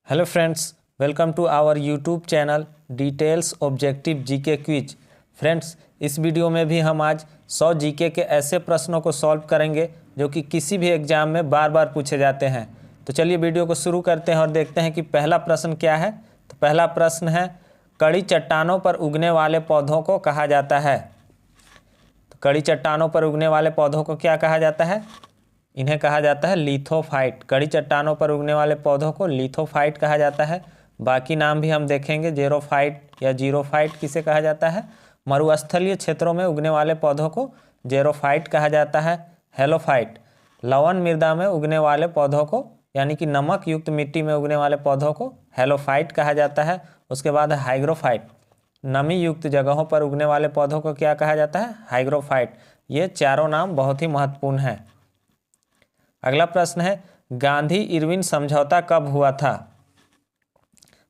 Hello friends, welcome to our YouTube channel details objective GK quiz. Friends, इस video में भी हम आज 100 जीके के ऐसे प्रश्नों को सॉल्व करेंगे जो कि किसी भी एग्जाम में बार बार पूछे जाते हैं। तो चलिए वीडियो को शुरू करते हैं और देखते हैं कि पहला प्रश्न क्या है। तो पहला प्रश्न है, कड़ी चट्टानों पर उगने वाले पौधों को कहा जाता है। तो कड़ी चट्टानों पर उगने वाले पौधों को क्या कहा जाता है? इन्हें कहा जाता है लिथोफाइट। कड़ी चट्टानों पर उगने वाले पौधों को लिथोफाइट कहा जाता है। बाकी नाम भी हम देखेंगे, जेरोफाइट या जीरोफाइट किसे कहा जाता है। मरुस्थलीय क्षेत्रों में उगने वाले पौधों को जेरोफाइट कहा जाता है। हेलोफाइट। लवण मृदा में उगने वाले पौधों को यानी कि नमक युक्त मिट्टी में उगने वाले पौधों को हेलोफाइट कहा जाता है। उसके बाद हाइग्रोफाइट। नमी युक्त जगहों पर उगने वाले पौधों को क्या कहा जाता है? हाइग्रोफाइट। ये चारों नाम बहुत ही महत्वपूर्ण हैं। अगला प्रश्न है, गांधी इरविन समझौता कब हुआ था?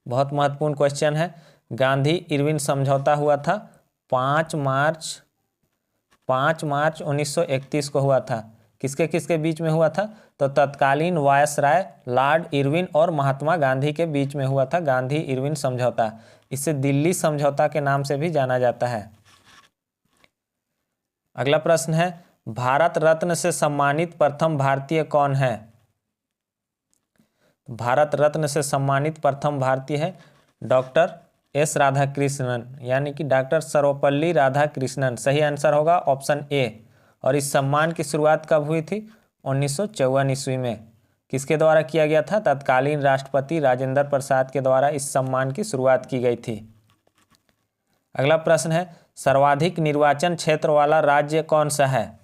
बहुत महत्वपूर्ण क्वेश्चन है। गांधी इरविन समझौता हुआ था 5 मार्च 1931 को हुआ था। किसके किसके बीच में हुआ था? तो तत्कालीन वायसराय लॉर्ड इरविन और महात्मा गांधी के बीच में हुआ था गांधी इरविन समझौता। इसे दिल्ली समझौता के नाम से भी जाना जाता है। अगला प्रश्न है, भारत रत्न से सम्मानित प्रथम भारतीय कौन है? भारत रत्न से सम्मानित प्रथम भारतीय है डॉक्टर एस राधाकृष्णन, यानी कि डॉक्टर सर्वपल्ली राधाकृष्णन। सही आंसर होगा ऑप्शन ए। और इस सम्मान की शुरुआत कब हुई थी? 1954 ईस्वी में। किसके द्वारा किया गया था? तत्कालीन राष्ट्रपति राजेंद्र प्रसाद के द्वारा इस सम्मान की शुरुआत की गई थी। अगला प्रश्न है, सर्वाधिक निर्वाचन क्षेत्र वाला राज्य कौन सा है?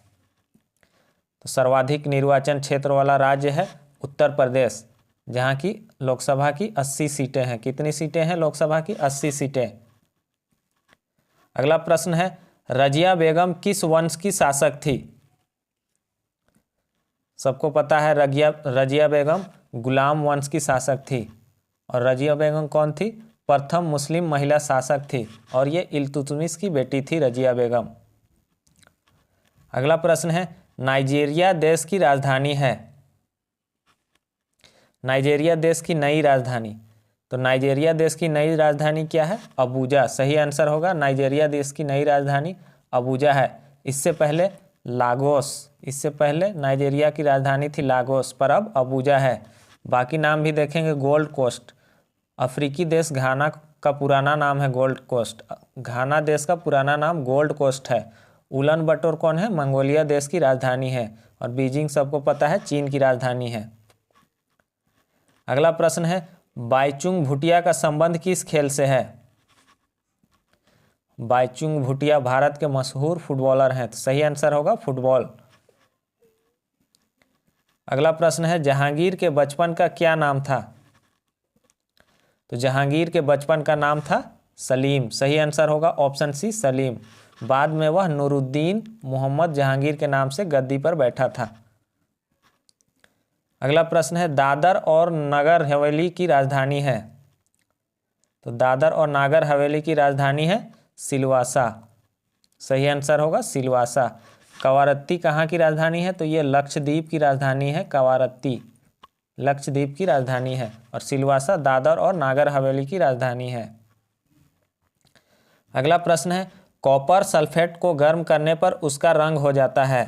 तो सर्वाधिक निर्वाचन क्षेत्र वाला राज्य है उत्तर प्रदेश, जहां की लोकसभा की 80 सीटें हैं। कितनी सीटें हैं लोकसभा की? 80 सीटें। अगला प्रश्न है, रजिया बेगम किस वंश की शासक थी? सबको पता है रजिया बेगम गुलाम वंश की शासक थी। और रजिया बेगम कौन थी? प्रथम मुस्लिम महिला शासक थी और ये इल्तुतमिश की बेटी थी रजिया बेगम। अगला प्रश्न है, नाइजीरिया देश की राजधानी है। नाइजीरिया देश की नई राजधानी। तो नाइजीरिया देश की नई राजधानी क्या है? अबूजा। सही आंसर होगा नाइजीरिया देश की नई राजधानी अबूजा है। इससे पहले नाइजीरिया की राजधानी थी लागोस, पर अब अबूजा है। बाकी नाम भी देखेंगे, गोल्ड कोस्ट। अफ्रीकी देश घाना का पुराना नाम है गोल्ड कोस्ट। घाना देश का पुराना नाम गोल्ड कोस्ट है। उलन बटोर कौन है? मंगोलिया देश की राजधानी है। और बीजिंग सबको पता है चीन की राजधानी है। अगला प्रश्न है, बाईचुंग भूटिया का संबंध किस खेल से है? बाईचुंग भूटिया भारत के मशहूर फुटबॉलर हैं। तो सही आंसर होगा फुटबॉल। अगला प्रश्न है, जहांगीर के बचपन का क्या नाम था? तो जहांगीर के बचपन का नाम था सलीम। सही आंसर होगा ऑप्शन सी, सलीम। बाद में वह नूरुद्दीन मोहम्मद जहांगीर के नाम से गद्दी पर बैठा था। अगला प्रश्न है, दादर और नगर हवेली की राजधानी है। तो दादर और नागर हवेली की राजधानी है सिलवासा। सही आंसर होगा सिलवासा। कवारत्ती कहाँ की राजधानी है? तो ये लक्षद्वीप की राजधानी है। कवारत्ती लक्षद्वीप की राजधानी है और सिलवासा दादर और नागर हवेली की राजधानी है। अगला प्रश्न है, कॉपर सल्फेट को गर्म करने पर उसका रंग हो जाता है।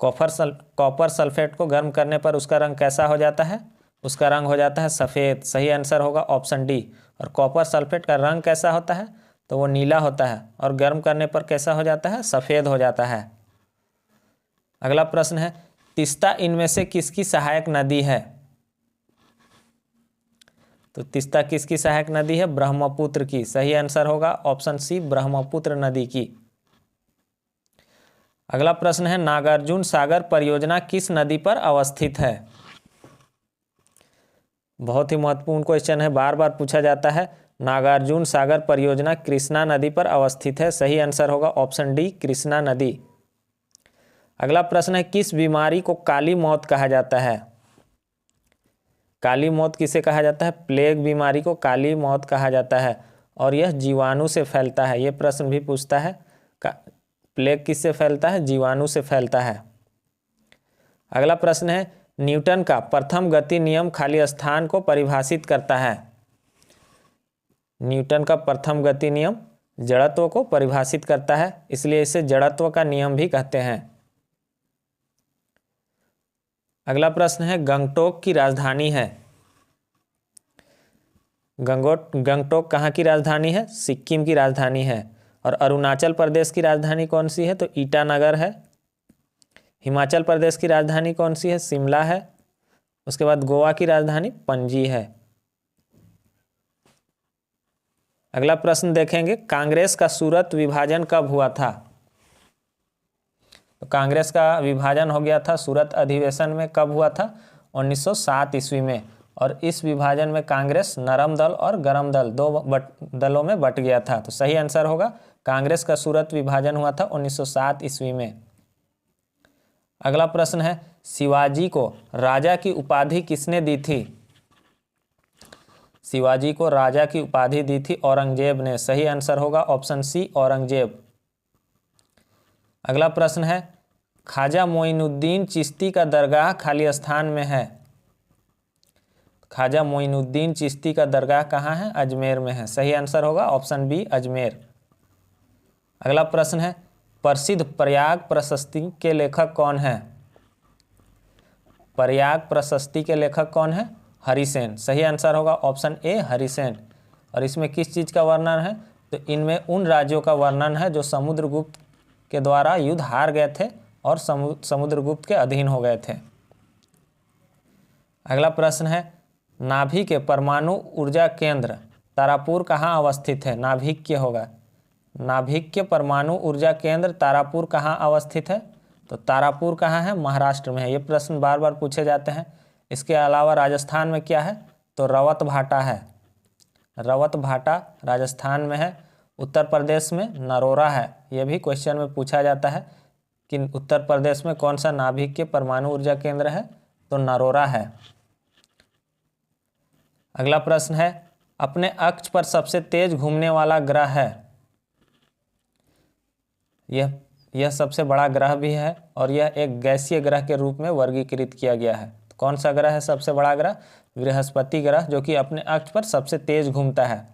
कॉपर सल्फेट को गर्म करने पर उसका रंग कैसा हो जाता है? उसका रंग हो जाता है सफ़ेद। सही आंसर होगा ऑप्शन डी। और कॉपर सल्फेट का रंग कैसा होता है? तो वो नीला होता है और गर्म करने पर कैसा हो जाता है? सफ़ेद हो जाता है। अगला प्रश्न है, तीस्ता इनमें से किसकी सहायक नदी है? तो तीस्ता किसकी सहायक नदी है? ब्रह्मपुत्र की। सही आंसर होगा ऑप्शन सी, ब्रह्मपुत्र नदी की। अगला प्रश्न है, नागार्जुन सागर परियोजना किस नदी पर अवस्थित है? बहुत ही महत्वपूर्ण क्वेश्चन है, बार बार पूछा जाता है। नागार्जुन सागर परियोजना कृष्णा नदी पर अवस्थित है। सही आंसर होगा ऑप्शन डी, कृष्णा नदी। अगला प्रश्न है, किस बीमारी को काली मौत कहा जाता है? काली मौत किसे कहा जाता है? प्लेग बीमारी को काली मौत कहा जाता है और यह जीवाणु से फैलता है। यह प्रश्न भी पूछता है, प्लेग किससे फैलता है? जीवाणु से फैलता है। अगला प्रश्न है, न्यूटन का प्रथम गति नियम खाली स्थान को परिभाषित करता है? न्यूटन का प्रथम गति नियम जड़त्व को परिभाषित करता है, इसलिए इसे जड़त्व का नियम भी कहते हैं। अगला प्रश्न है, गंगटोक की राजधानी है? गंगटोक कहाँ की राजधानी है? सिक्किम की राजधानी है। और अरुणाचल प्रदेश की राजधानी कौन सी है? तो ईटानगर है। हिमाचल प्रदेश की राजधानी कौन सी है? शिमला है। उसके बाद गोवा की राजधानी पणजी है। अगला प्रश्न देखेंगे, कांग्रेस का सूरत विभाजन कब हुआ था? तो कांग्रेस का विभाजन हो गया था सूरत अधिवेशन में। कब हुआ था? 1907 ईस्वी में। और इस विभाजन में कांग्रेस नरम दल और गरम दल दो दलों में बट गया था। तो सही आंसर होगा, कांग्रेस का सूरत विभाजन हुआ था 1907 ईस्वी में। अगला प्रश्न है, शिवाजी को राजा की उपाधि किसने दी थी? शिवाजी को राजा की उपाधि दी थी औरंगजेब ने। सही आंसर होगा ऑप्शन सी, औरंगजेब। अगला प्रश्न है, ख्वाजा मोइनुद्दीन चिश्ती का दरगाह खाली स्थान में है? ख्वाजा मोइनुद्दीन चिश्ती का दरगाह कहाँ है? अजमेर में है। सही आंसर होगा ऑप्शन बी, अजमेर। अगला प्रश्न है, प्रसिद्ध प्रयाग प्रशस्ति के लेखक कौन है? प्रयाग प्रशस्ति के लेखक कौन है? हरिसेन। सही आंसर होगा ऑप्शन ए, हरिसेन। और इसमें किस चीज़ का वर्णन है? तो इनमें उन राज्यों का वर्णन है जो समुद्रगुप्त के द्वारा युद्ध हार गए थे और समुद्रगुप्त के अधीन हो गए थे। अगला प्रश्न है, नाभिक के परमाणु ऊर्जा केंद्र तारापुर कहाँ अवस्थित है? नाभिक होगा। नाभिक के परमाणु ऊर्जा केंद्र तारापुर कहाँ अवस्थित है? तो तारापुर कहाँ है? महाराष्ट्र में है। ये प्रश्न बार बार पूछे जाते हैं। इसके अलावा राजस्थान में क्या है? तो रवत भाटा है। रवत भाटा राजस्थान में है। उत्तर प्रदेश में नरोरा है। यह भी क्वेश्चन में पूछा जाता है कि उत्तर प्रदेश में कौन सा नाभिक के परमाणु ऊर्जा केंद्र है? तो नरोरा है। अगला प्रश्न है, अपने अक्ष पर सबसे तेज घूमने वाला ग्रह है? यह सबसे बड़ा ग्रह भी है और यह एक गैसीय ग्रह के रूप में वर्गीकृत किया गया है। तो कौन सा ग्रह है सबसे बड़ा ग्रह? बृहस्पति ग्रह, जो कि अपने अक्ष पर सबसे तेज घूमता है।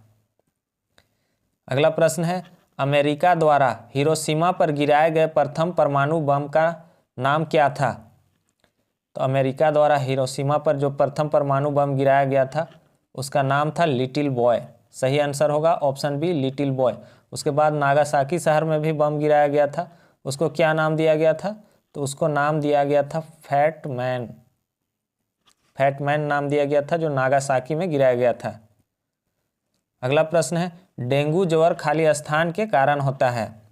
अगला प्रश्न है, अमेरिका द्वारा हिरोशिमा पर गिराए गए प्रथम परमाणु बम का नाम क्या था? तो अमेरिका द्वारा हिरोशिमा पर जो प्रथम परमाणु बम गिराया गया था उसका नाम था लिटिल बॉय। सही आंसर होगा ऑप्शन बी, लिटिल बॉय। उसके बाद नागासाकी शहर में भी बम गिराया गया था। उसको क्या नाम दिया गया था? तो उसको नाम दिया गया था फैट मैन। फैट मैन नाम दिया गया था जो नागासाकी में गिराया गया था। अगला प्रश्न है, डेंगू ज्वर खाली स्थान के कारण होता है?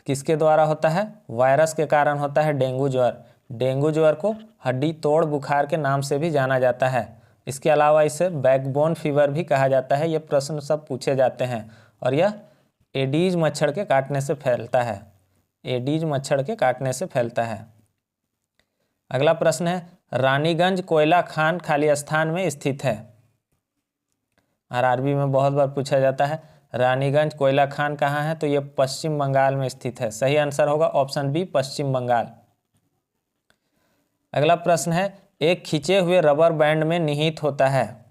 किसके द्वारा होता है? वायरस के कारण होता है डेंगू ज्वर। डेंगू ज्वर को हड्डी तोड़ बुखार के नाम से भी जाना जाता है। इसके अलावा इसे बैकबोन फीवर भी कहा जाता है। ये प्रश्न सब पूछे जाते हैं और यह एडीज मच्छर के काटने से फैलता है। एडीज मच्छर के काटने से फैलता है। अगला प्रश्न है, रानीगंज कोयला खान खाली स्थान में स्थित है? आरआरबी में बहुत बार पूछा जाता है रानीगंज कोयला खान कहाँ है? तो ये पश्चिम बंगाल में स्थित है। सही आंसर होगा ऑप्शन बी, पश्चिम बंगाल। अगला प्रश्न है, एक खींचे हुए रबर बैंड में निहित होता है?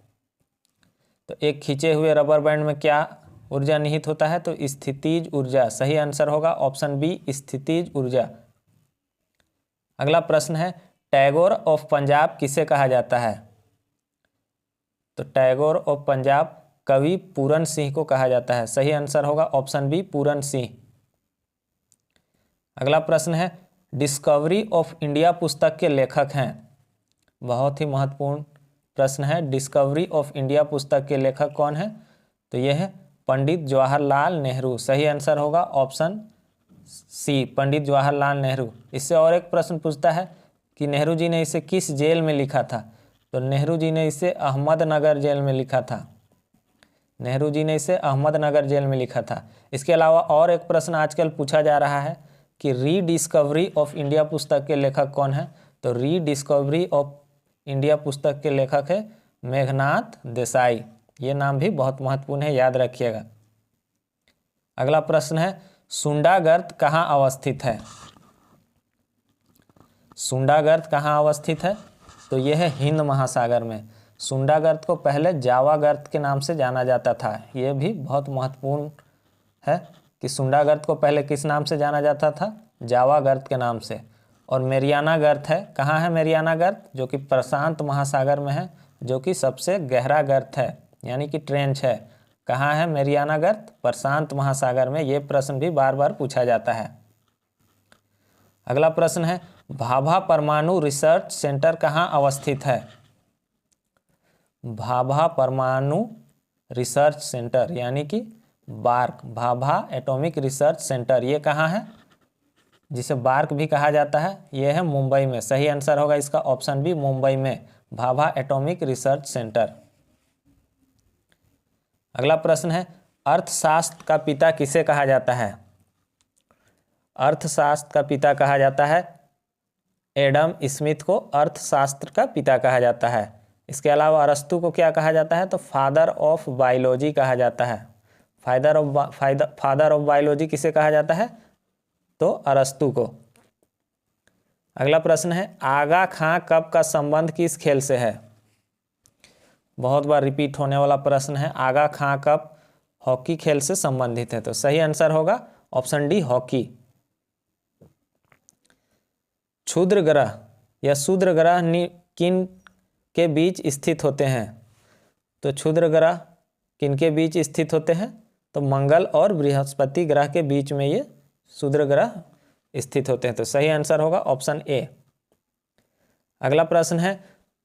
तो एक खींचे हुए रबर बैंड में क्या ऊर्जा निहित होता है? तो स्थितिज ऊर्जा। सही आंसर होगा ऑप्शन बी, स्थितिज ऊर्जा। अगला प्रश्न है, टैगोर ऑफ पंजाब किसे कहा जाता है? तो टैगोर ऑफ पंजाब कवि पूरन सिंह को कहा जाता है। सही आंसर होगा ऑप्शन बी, पूरन सिंह। अगला प्रश्न है, डिस्कवरी ऑफ इंडिया पुस्तक के लेखक हैं? बहुत ही महत्वपूर्ण प्रश्न है। डिस्कवरी ऑफ इंडिया पुस्तक के लेखक कौन है? तो यह है पंडित जवाहरलाल नेहरू। सही आंसर होगा ऑप्शन सी, पंडित जवाहरलाल नेहरू। इससे और एक प्रश्न पूछता है कि नेहरू जी ने इसे किस जेल में लिखा था? तो नेहरू जी ने इसे अहमदनगर जेल में लिखा था। नेहरू जी ने इसे अहमदनगर जेल में लिखा था। इसके अलावा और एक प्रश्न आजकल पूछा जा रहा है कि रीडिस्कवरी ऑफ इंडिया पुस्तक के लेखक कौन है? तो रीडिस्कवरी ऑफ इंडिया पुस्तक के लेखक है मेघनाथ देसाई। ये नाम भी बहुत महत्वपूर्ण है, याद रखिएगा। अगला प्रश्न है, सुंडा गर्त कहाँ अवस्थित है? सुंडा गर्त कहाँ अवस्थित है? तो यह है हिंद महासागर में। सुंडा गर्त को पहले जावा गर्त के नाम से जाना जाता था। यह भी बहुत महत्वपूर्ण है कि सुंडा गर्त को पहले किस नाम से जाना जाता था? जावा गर्त के नाम से। और मेरियाना गर्त है, कहाँ है मेरियाना गर्त? जो कि प्रशांत महासागर में है, जो कि सबसे गहरा गर्त है, यानी कि ट्रेंच है। कहाँ है मेरियाना गर्त? प्रशांत महासागर में। ये प्रश्न भी बार बार पूछा जाता है। अगला प्रश्न है, भाभा परमाणु रिसर्च सेंटर कहाँ अवस्थित है? भाभा परमाणु रिसर्च सेंटर यानी कि BARC, Bhabha atomic research centre, ये कहाँ है? जिसे बार्क भी कहा जाता है, यह है मुंबई में। सही आंसर होगा इसका ऑप्शन बी, मुंबई में भाभा एटॉमिक रिसर्च सेंटर। अगला प्रश्न है, अर्थशास्त्र का पिता किसे कहा जाता है? अर्थशास्त्र का पिता कहा जाता है एडम स्मिथ को अर्थशास्त्र का पिता कहा जाता है। इसके अलावा अरस्तु को क्या कहा जाता है? तो फादर ऑफ बायोलॉजी कहा जाता है। फादर ऑफ बायोलॉजी किसे कहा जाता है? तो अरस्तु को। अगला प्रश्न है, आगा खां कप का संबंध किस खेल से है? बहुत बार रिपीट होने वाला प्रश्न है। आगा खां कप हॉकी खेल से संबंधित है। तो सही आंसर होगा ऑप्शन डी, हॉकी। क्षुद्र ग्रह या शूद्र ग्रह किन के बीच स्थित होते हैं? तो क्षुद्र ग्रह किन के बीच स्थित होते हैं? तो मंगल और बृहस्पति ग्रह के बीच में ये शूद्र ग्रह स्थित होते हैं। तो सही आंसर होगा ऑप्शन ए। अगला प्रश्न है,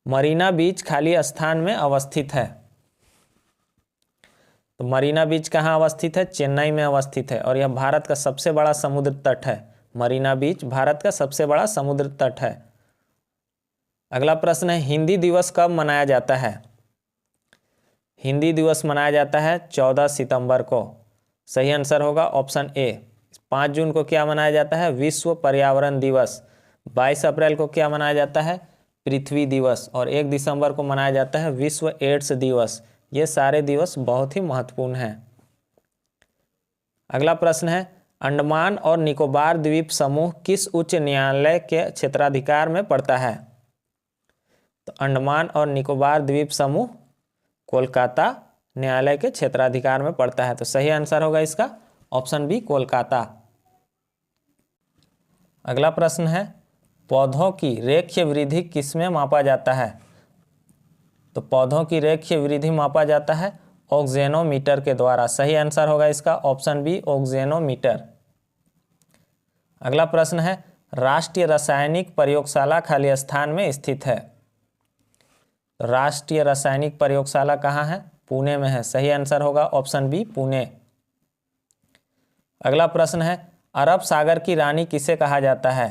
मरीना बीच खाली स्थान में अवस्थित है। तो मरीना बीच कहाँ अवस्थित है? चेन्नई में अवस्थित है और यह भारत का सबसे बड़ा समुद्र तट है। मरीना बीच भारत का सबसे बड़ा समुद्र तट है। अगला प्रश्न है, हिंदी दिवस कब मनाया जाता है? हिंदी दिवस मनाया जाता है 14 सितंबर को। सही आंसर होगा ऑप्शन ए। 5 जून को क्या मनाया जाता है? विश्व पर्यावरण दिवस। 22 अप्रैल को क्या मनाया जाता है? पृथ्वी दिवस। और 1 दिसंबर को मनाया जाता है विश्व एड्स दिवस। ये सारे दिवस बहुत ही महत्वपूर्ण हैं। अगला प्रश्न है, अंडमान और निकोबार द्वीप समूह किस उच्च न्यायालय के क्षेत्राधिकार में पड़ता है? तो अंडमान और निकोबार द्वीप समूह कोलकाता न्यायालय के क्षेत्राधिकार में पड़ता है। तो सही आंसर होगा इसका ऑप्शन बी, कोलकाता। अगला प्रश्न है, पौधों की रेखीय वृद्धि किसमें मापा जाता है? तो पौधों की रेखीय वृद्धि मापा जाता है ऑक्जेनोमीटर के द्वारा। सही आंसर होगा इसका ऑप्शन बी, ऑक्जेनोमीटर। अगला प्रश्न है, राष्ट्रीय रासायनिक प्रयोगशाला खाली स्थान में स्थित है। राष्ट्रीय रासायनिक प्रयोगशाला कहाँ है? पुणे में है। सही आंसर होगा ऑप्शन बी, पुणे। अगला प्रश्न है, अरब सागर की रानी किसे कहा जाता है?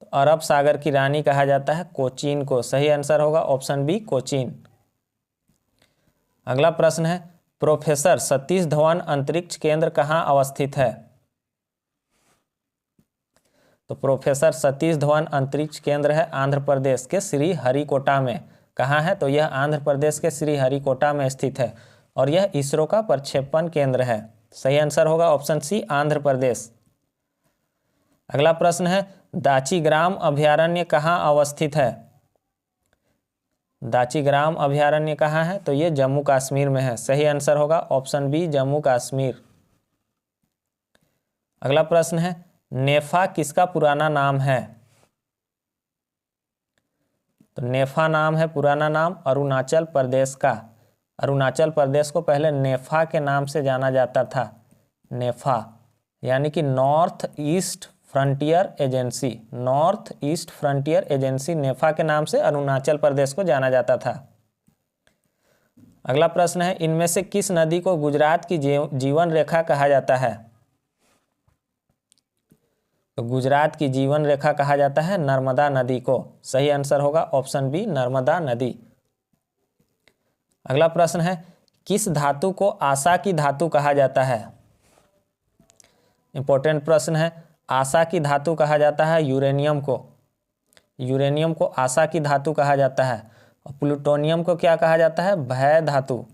तो अरब सागर की रानी कहा जाता है कोचीन को। सही आंसर होगा ऑप्शन बी, कोचीन। अगला प्रश्न है, प्रोफेसर सतीश धवन अंतरिक्ष केंद्र कहाँ अवस्थित है? तो प्रोफेसर सतीश धवन अंतरिक्ष केंद्र है आंध्र प्रदेश के श्रीहरिकोटा में। कहाँ है? तो यह आंध्र प्रदेश के श्रीहरिकोटा में स्थित है और यह इसरो का प्रक्षेपण केंद्र है। सही आंसर होगा ऑप्शन सी, आंध्र प्रदेश। अगला प्रश्न है, दाचीग्राम अभयारण्य कहाँ अवस्थित है? दाचीग्राम अभयारण्य कहाँ है? तो यह जम्मू कश्मीर में है। सही आंसर होगा ऑप्शन बी, जम्मू कश्मीर। अगला प्रश्न है, नेफा किसका पुराना नाम है? तो नेफा नाम है पुराना नाम अरुणाचल प्रदेश का। अरुणाचल प्रदेश को पहले नेफा के नाम से जाना जाता था। नेफा यानी कि north east frontier agency. North east frontier agency NEFA के नाम से अरुणाचल प्रदेश को जाना जाता था। अगला प्रश्न है, इनमें से किस नदी को गुजरात की जीवन रेखा कहा जाता है? तो गुजरात की जीवन रेखा कहा जाता है नर्मदा नदी को। सही आंसर होगा ऑप्शन बी, नर्मदा नदी। अगला प्रश्न है, किस धातु को आशा की धातु कहा जाता है? इंपॉर्टेंट प्रश्न है। आशा की धातु कहा जाता है यूरेनियम को। यूरेनियम को आशा की धातु कहा जाता है। और प्लूटोनियम को क्या कहा जाता है? भय धातु।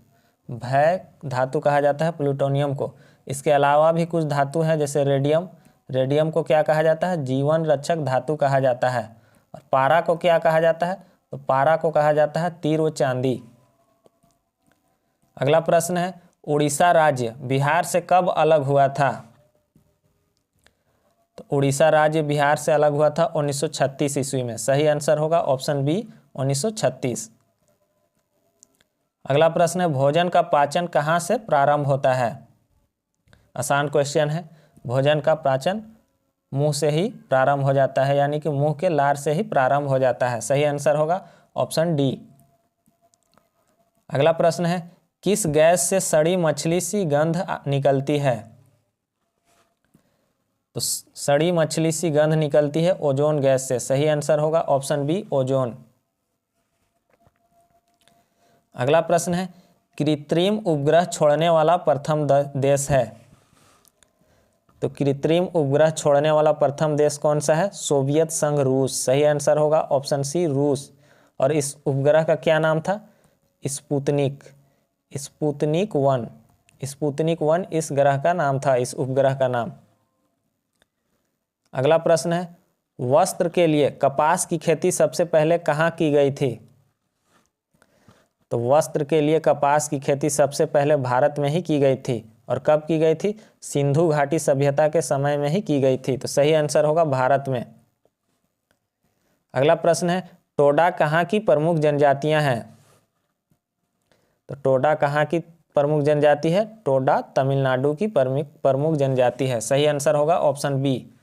भय धातु कहा जाता है प्लूटोनियम को। इसके अलावा भी कुछ धातु हैं जैसे रेडियम। रेडियम को क्या कहा जाता है? जीवन रक्षक धातु कहा जाता है। और पारा को क्या कहा जाता है? तो पारा को कहा जाता है तीर व चांदी। अगला प्रश्न है, उड़ीसा राज्य बिहार से कब अलग हुआ था? तो उड़ीसा राज्य बिहार से अलग हुआ था 1936 ईस्वी में। सही आंसर होगा ऑप्शन बी 1936। अगला प्रश्न है, भोजन का पाचन कहाँ से प्रारंभ होता है? आसान क्वेश्चन है। भोजन का पाचन मुंह से ही प्रारंभ हो जाता है, यानी कि मुंह के लार से ही प्रारंभ हो जाता है। सही आंसर होगा ऑप्शन डी। अगला प्रश्न है, किस गैस से सड़ी मछली सी गंध निकलती है? तो सड़ी मछली सी गंध निकलती है ओजोन गैस से। सही आंसर होगा ऑप्शन बी ओजोन। अगला प्रश्न है, कृत्रिम उपग्रह छोड़ने वाला प्रथम देश है? तो कृत्रिम उपग्रह छोड़ने वाला प्रथम देश कौन सा है? सोवियत संघ रूस। सही आंसर होगा ऑप्शन सी रूस। और इस उपग्रह का क्या नाम था? स्पुतनिक 1। स्पुतनिक 1 इस ग्रह का नाम था, इस उपग्रह का नाम। अगला प्रश्न है, वस्त्र के लिए कपास की खेती सबसे पहले कहाँ की गई थी? तो वस्त्र के लिए कपास की खेती सबसे पहले भारत में ही की गई थी। और कब की गई थी? सिंधु घाटी सभ्यता के समय में ही की गई थी। तो सही आंसर होगा भारत में। अगला प्रश्न है, टोडा कहाँ की प्रमुख जनजातियां हैं? तो टोडा कहाँ की प्रमुख जनजाति है? टोडा तमिलनाडु की प्रमुख जनजाति है। सही आंसर होगा ऑप्शन बी।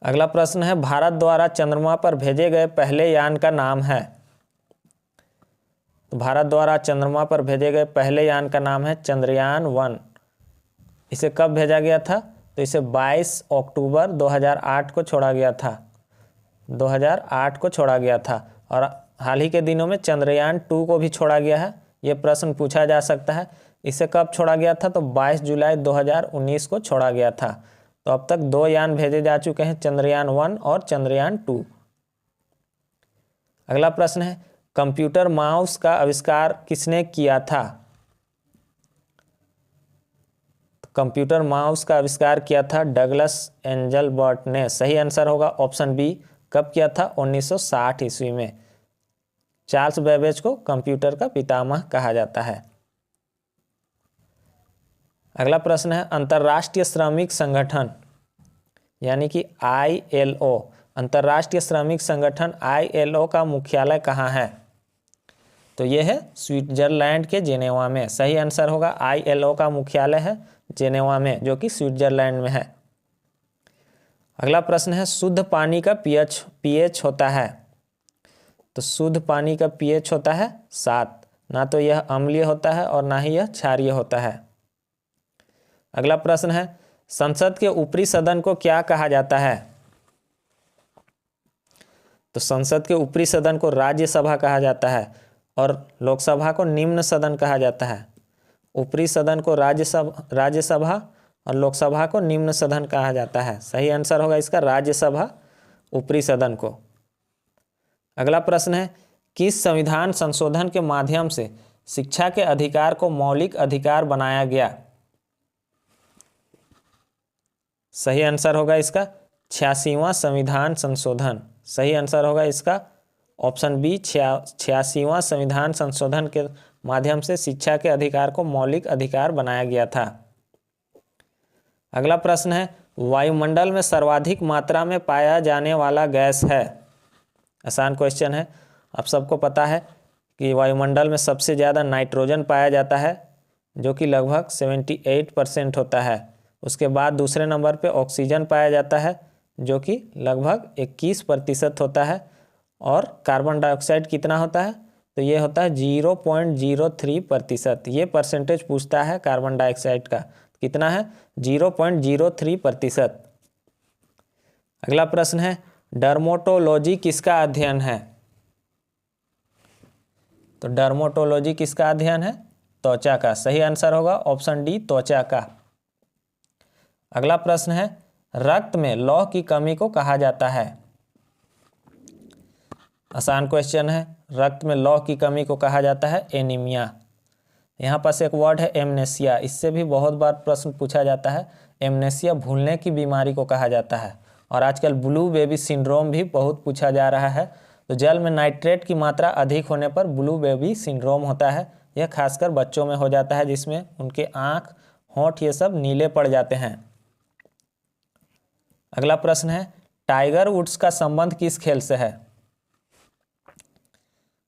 अगला प्रश्न है, भारत द्वारा चंद्रमा पर भेजे गए पहले यान का नाम है? तो भारत द्वारा चंद्रमा पर भेजे गए पहले यान का नाम है चंद्रयान 1। इसे कब भेजा गया था? तो इसे 22 अक्टूबर 2008 को छोड़ा गया था। 2008 को छोड़ा गया था। और हाल ही के दिनों में चंद्रयान 2 को भी छोड़ा गया है। ये प्रश्न पूछा जा सकता है। इसे कब छोड़ा गया था? तो 22 जुलाई 2019 को छोड़ा गया था। तो अब तक 2 यान भेजे जा चुके हैं, चंद्रयान 1 और चंद्रयान 2। अगला प्रश्न है, कंप्यूटर माउस का आविष्कार किसने किया था? कंप्यूटर माउस का आविष्कार किया था डगलस एंजलबर्ट ने। सही आंसर होगा ऑप्शन बी। कब किया था? 1960 ईस्वी में। चार्ल्स बेबेज को कंप्यूटर का पितामह कहा जाता है। अगला प्रश्न है, अंतर्राष्ट्रीय श्रमिक संगठन यानी कि ILO, अंतर्राष्ट्रीय श्रमिक संगठन ILO का मुख्यालय कहाँ है? तो यह है स्विट्जरलैंड के जेनेवा में। सही आंसर होगा ILO का मुख्यालय है जेनेवा में, जो कि स्विट्जरलैंड में है। अगला प्रश्न है, शुद्ध पानी का pH होता है? तो शुद्ध पानी का pH होता है 7। ना तो यह अम्लीय होता है और ना ही यह क्षारीय होता है। अगला प्रश्न है, संसद के ऊपरी सदन को क्या कहा जाता है? तो संसद के ऊपरी सदन को राज्यसभा कहा जाता है और लोकसभा को निम्न सदन कहा जाता है। ऊपरी सदन को राज्यसभा और लोकसभा को निम्न सदन कहा जाता है। सही आंसर होगा इसका राज्यसभा ऊपरी सदन को। अगला प्रश्न है, किस संविधान संशोधन के माध्यम से शिक्षा के अधिकार को मौलिक अधिकार बनाया गया? सही आंसर होगा इसका 86वां संविधान संशोधन। सही आंसर होगा इसका ऑप्शन बी 86वां संविधान संशोधन के माध्यम से शिक्षा के अधिकार को मौलिक अधिकार बनाया गया था। अगला प्रश्न है, वायुमंडल में सर्वाधिक मात्रा में पाया जाने वाला गैस है? आसान क्वेश्चन है। आप सबको पता है कि वायुमंडल में सबसे ज़्यादा नाइट्रोजन पाया जाता है, जो कि लगभग 78% होता है। उसके बाद दूसरे नंबर पे ऑक्सीजन पाया जाता है, जो कि लगभग 21% होता है। और कार्बन डाइऑक्साइड कितना होता है? तो ये होता है 0.03%। ये परसेंटेज पूछता है कार्बन डाइऑक्साइड का, कितना है? 0.03%। अगला प्रश्न है, डर्मेटोलॉजी किसका अध्ययन है? तो डर्मेटोलॉजी किसका अध्ययन है? त्वचा का। सही आंसर होगा ऑप्शन डी त्वचा का। अगला प्रश्न है, रक्त में लौह की कमी को कहा जाता है? आसान क्वेश्चन है। रक्त में लौह की कमी को कहा जाता है एनीमिया। यहाँ पास एक वर्ड है एमनेसिया, इससे भी बहुत बार प्रश्न पूछा जाता है। एमनेसिया भूलने की बीमारी को कहा जाता है। और आजकल ब्लू बेबी सिंड्रोम भी बहुत पूछा जा रहा है। तो जल में नाइट्रेट की मात्रा अधिक होने पर ब्लू बेबी सिंड्रोम होता है। यह खासकर बच्चों में हो जाता है, जिसमें उनके आँख, होंठ ये सब नीले पड़ जाते हैं। अगला प्रश्न है, टाइगर वुड्स का संबंध किस खेल से है?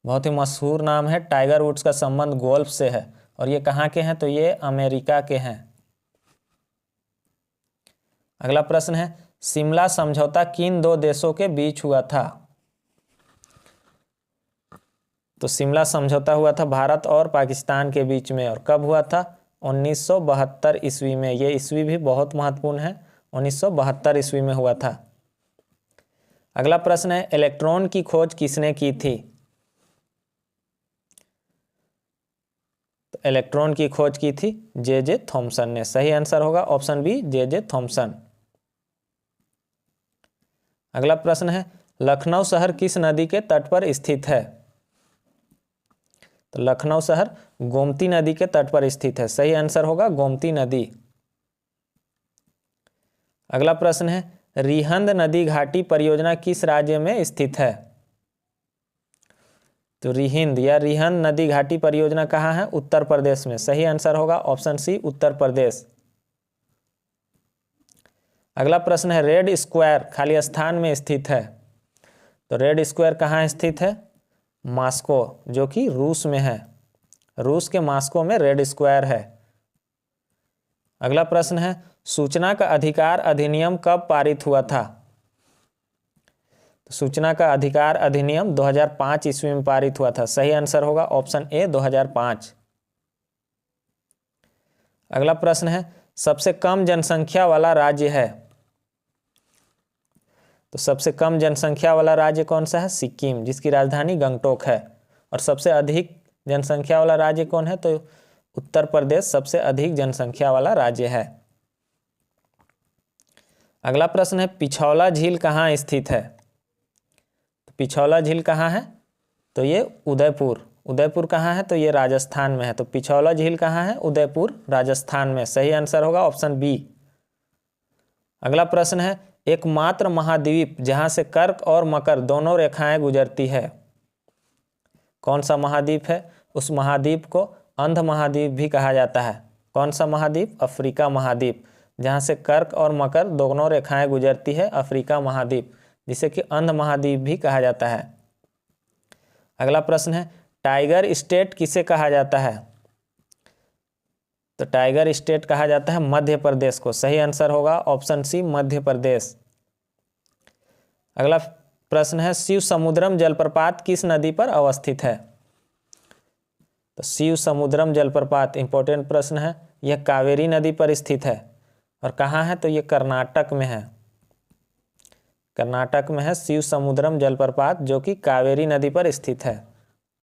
बहुत ही मशहूर नाम है। टाइगर वुड्स का संबंध गोल्फ से है। और ये कहाँ के हैं? तो ये अमेरिका के हैं। अगला प्रश्न है, शिमला समझौता किन दो देशों के बीच हुआ था? तो शिमला समझौता हुआ था भारत और पाकिस्तान के बीच में। और कब हुआ था? 1972 ईस्वी में। ये ईस्वी भी बहुत महत्वपूर्ण है। 1972 ईस्वी में हुआ था। अगला प्रश्न है, इलेक्ट्रॉन की खोज किसने की थी? तो इलेक्ट्रॉन की खोज की थी जे थॉमसन ने। सही आंसर होगा ऑप्शन बी, जे थॉमसन। अगला प्रश्न है, लखनऊ शहर किस नदी के तट पर स्थित है? तो लखनऊ शहर गोमती नदी के तट पर स्थित है। सही आंसर होगा गोमती नदी। अगला प्रश्न है, रिहंद नदी घाटी परियोजना किस राज्य में स्थित है? तो रिहिंद या रिहंद नदी घाटी परियोजना कहाँ है? उत्तर प्रदेश में। सही आंसर होगा ऑप्शन सी, उत्तर प्रदेश। अगला प्रश्न है, रेड स्क्वायर खाली स्थान में स्थित है। तो रेड स्क्वायर कहाँ स्थित है? मॉस्को, जो कि रूस में है। रूस के मॉस्को में रेड स्क्वायर है। अगला प्रश्न है, सूचना का अधिकार अधिनियम कब पारित हुआ था? तो सूचना का अधिकार अधिनियम 2005 ईस्वी में पारित हुआ था। सही आंसर होगा ऑप्शन ए, 2005। अगला प्रश्न है, सबसे कम जनसंख्या वाला राज्य है। तो सबसे कम जनसंख्या वाला राज्य कौन सा है? सिक्किम, जिसकी राजधानी गंगटोक है। और सबसे अधिक जनसंख्या वाला राज्य कौन है? तो उत्तर प्रदेश सबसे अधिक जनसंख्या वाला राज्य है। अगला प्रश्न है, पिछौला झील कहाँ स्थित है? तो पिछौला झील कहाँ है? तो ये उदयपुर। उदयपुर कहाँ है? तो ये राजस्थान में है। तो पिछौला झील कहाँ है? उदयपुर, राजस्थान में। सही आंसर होगा ऑप्शन बी। अगला प्रश्न है, एकमात्र महाद्वीप जहां से कर्क और मकर दोनों रेखाएं गुजरती है, कौन सा महाद्वीप है? उस महाद्वीप को अंध महाद्वीप भी कहा जाता है। कौन सा महाद्वीप? अफ्रीका महाद्वीप, जहां से कर्क और मकर दोनों रेखाएं गुजरती है, अफ्रीका महाद्वीप, जिसे कि अंध महाद्वीप भी कहा जाता है। अगला प्रश्न है, टाइगर स्टेट किसे कहा जाता है? तो टाइगर स्टेट कहा जाता है मध्य प्रदेश को। सही आंसर होगा ऑप्शन सी, मध्य प्रदेश। अगला प्रश्न है, शिव समुद्रम जलप्रपात किस नदी पर अवस्थित है? तो शिव समुद्रम जलप्रपात इंपॉर्टेंट प्रश्न है। यह कावेरी नदी पर स्थित है। और कहाँ है? तो ये कर्नाटक में है। कर्नाटक में है शिव समुद्रम जलप्रपात, जो कि कावेरी नदी पर स्थित है।